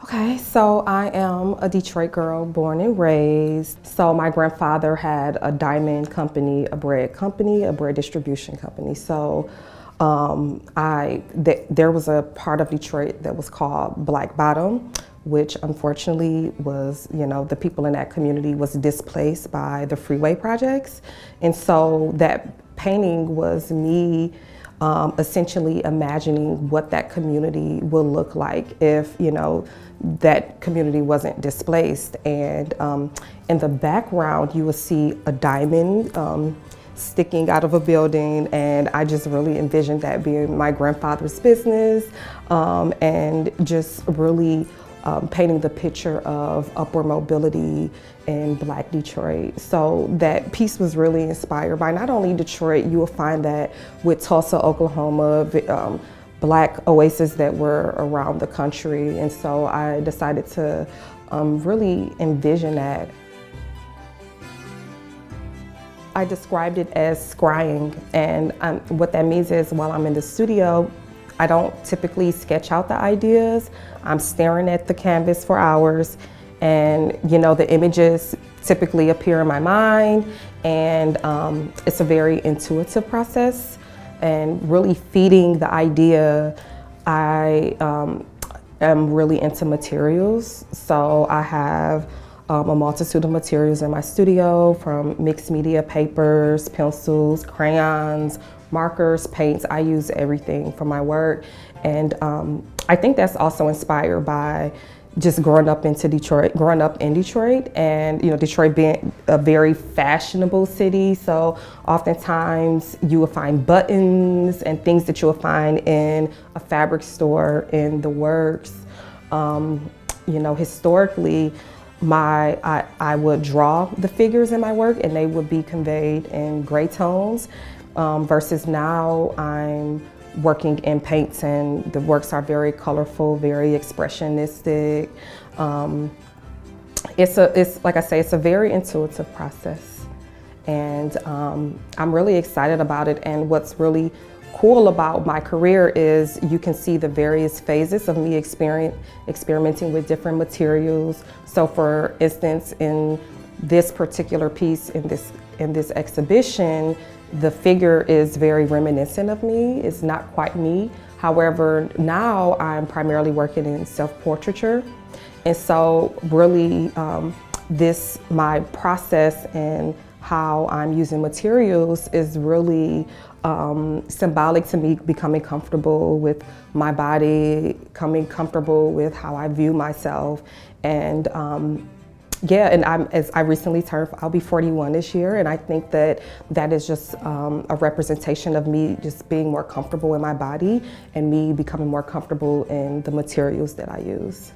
Okay, so I am a Detroit girl, born and raised. So my grandfather had a diamond company, a bread distribution company. So there was a part of Detroit that was called Black Bottom, which unfortunately was, the people in that community was displaced by the freeway projects. And so that painting was me essentially imagining what that community would look like if, that community wasn't displaced. And in the background, you will see a diamond sticking out of a building, and I just really envisioned that being my grandfather's business, and just really painting the picture of upward mobility in Black Detroit. So that piece was really inspired by not only Detroit. You will find that with Tulsa, Oklahoma, Black oases that were around the country. And so I decided to really envision that. I described it as scrying, and what that means is while I'm in the studio, I don't typically sketch out the ideas. I'm staring at the canvas for hours, and the images typically appear in my mind, and it's a very intuitive process. And really feeding the idea, I am really into materials. So I have a multitude of materials in my studio, from mixed media papers, pencils, crayons, markers, paints. I use everything for my work. And I think that's also inspired by just growing up in Detroit, and Detroit being a very fashionable city. So oftentimes you will find buttons and things that you will find in a fabric store in the works. Historically, I would draw the figures in my work, and they would be conveyed in gray tones, versus now I'm working in paints, and the works are very colorful, very expressionistic. It's like I say, it's a very intuitive process, and I'm really excited about it. And what's really cool about my career is you can see the various phases of me experimenting with different materials. So for instance, in this particular piece, in this exhibition, the figure is very reminiscent of me. It's not quite me. However, now I'm primarily working in self-portraiture. And so really my process and how I'm using materials is really symbolic to me becoming comfortable with my body, becoming comfortable with how I view myself. And and as I recently turned, I'll be 41 this year, and I think that is just a representation of me just being more comfortable in my body and me becoming more comfortable in the materials that I use.